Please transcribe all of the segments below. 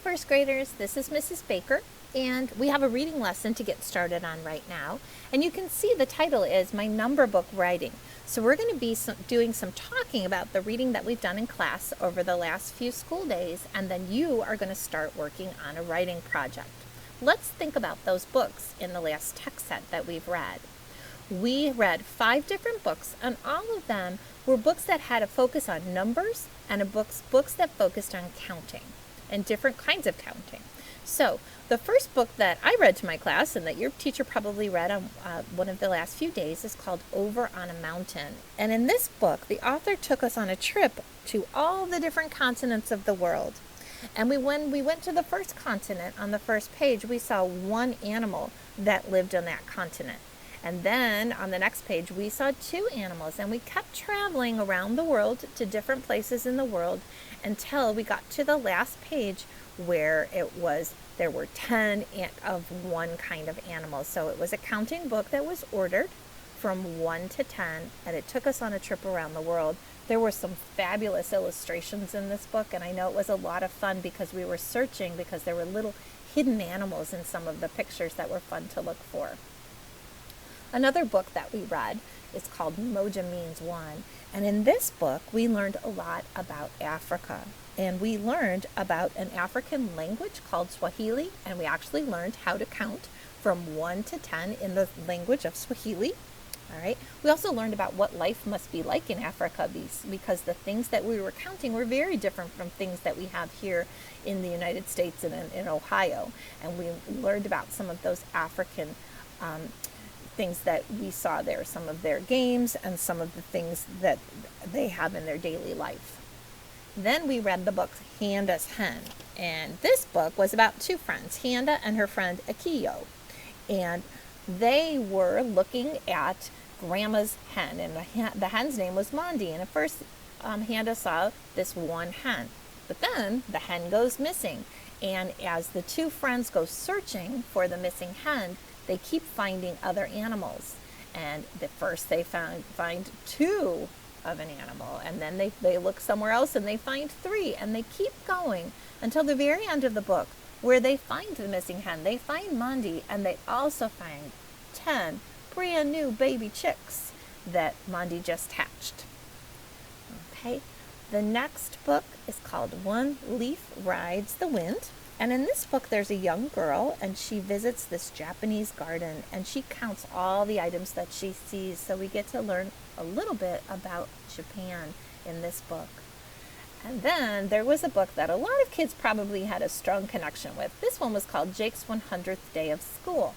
first graders, this is Mrs. Baker, and we have a reading lesson to get started on right now. And you can see the title is My Number Book Writing. So we're going to be doing some talking about the reading that we've done in class over the last few school days, and then you are going to start working on a writing project. Let's think about those books in the last text set that we've read. We read 5 different books, and all of them were books that had a focus on numbers and books that focused on counting and different kinds of counting. So the first book that I read to my class and that your teacher probably read on one of the last few days is called Over on a Mountain. And in this book, the author took us on a trip to all the different continents of the world. And when we went to the first continent, on the first page, we saw one animal that lived on that continent. And then on the next page, we saw 2 animals, and we kept traveling around the world to different places in the world until we got to the last page where there were 10 of one kind of animal. So it was a counting book that was ordered from 1 to 10, and it took us on a trip around the world. There were some fabulous illustrations in this book, and I know it was a lot of fun because we were searching because there were little hidden animals in some of the pictures that were fun to look for. Another book that we read is called Moja Means One. And in this book, we learned a lot about Africa. And we learned about an African language called Swahili. And we actually learned how to count from 1 to 10 in the language of Swahili. All right. We also learned about what life must be like in Africa because the things that we were counting were very different from things that we have here in the United States and in Ohio. And we learned about some of those African things that we saw there, some of their games and some of the things that they have in their daily life. Then we read the book Handa's Hen, and this book was about 2 friends, Handa and her friend Akiyo, and they were looking at Grandma's hen, and the hen's name was Mondi, and at first Handa saw this one hen, but then the hen goes missing, and as the 2 friends go searching for the missing hen, they keep finding other animals, and first they find 2 of an animal, and then they look somewhere else and they find 3, and they keep going until the very end of the book where they find the missing hen. They find Mondi, and they also find 10 brand new baby chicks that Mondi just hatched. Okay, the next book is called One Leaf Rides the Wind. And in this book, there's a young girl, and she visits this Japanese garden, and she counts all the items that she sees. So we get to learn a little bit about Japan in this book. And then there was a book that a lot of kids probably had a strong connection with. This one was called Jake's 100th Day of School.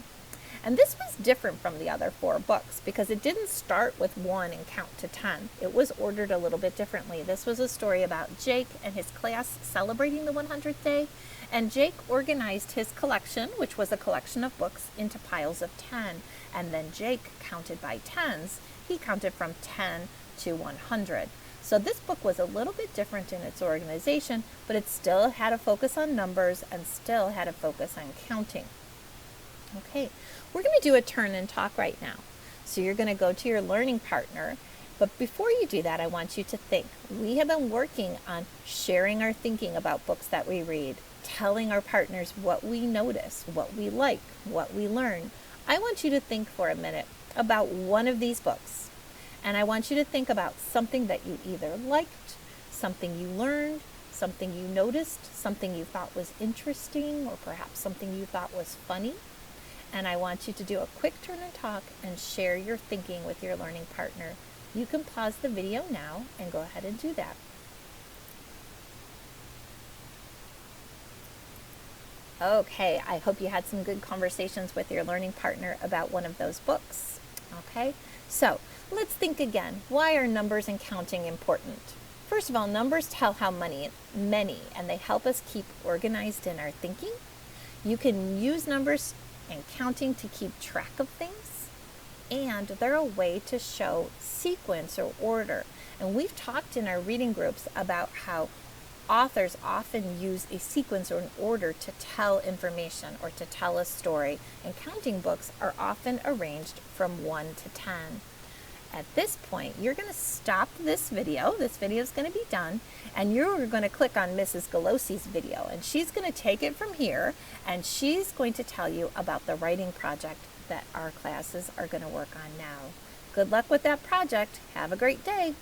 And this was different from the other 4 books because it didn't start with 1 and count to 10. It was ordered a little bit differently. This was a story about Jake and his class celebrating the 100th day. And Jake organized his collection, which was a collection of books, into piles of 10. And then Jake counted by tens. He counted from 10 to 100. So this book was a little bit different in its organization, but it still had a focus on numbers and still had a focus on counting. Okay, we're going to do a turn and talk right now. So you're going to go to your learning partner. But before you do that, I want you to think. We have been working on sharing our thinking about books that we read, telling our partners what we notice, what we like, what we learn. I want you to think for a minute about one of these books. And I want you to think about something that you either liked, something you learned, something you noticed, something you thought was interesting, or perhaps something you thought was funny. And I want you to do a quick turn and talk and share your thinking with your learning partner. You can pause the video now and go ahead and do that. Okay, I hope you had some good conversations with your learning partner about one of those books. Okay, so let's think again. Why are numbers and counting important? First of all, numbers tell how many, and they help us keep organized in our thinking. You can use numbers and counting to keep track of things, and they're a way to show sequence or order. And we've talked in our reading groups about how authors often use a sequence or an order to tell information or to tell a story, and counting books are often arranged from 1 to 10. at this point, you're going to stop this video. This video is going to be done, and you're going to click on Mrs. Galosi's video, and she's going to take it from here, and she's going to tell you about the writing project that our classes are going to work on now. Good luck with that project. Have a great day.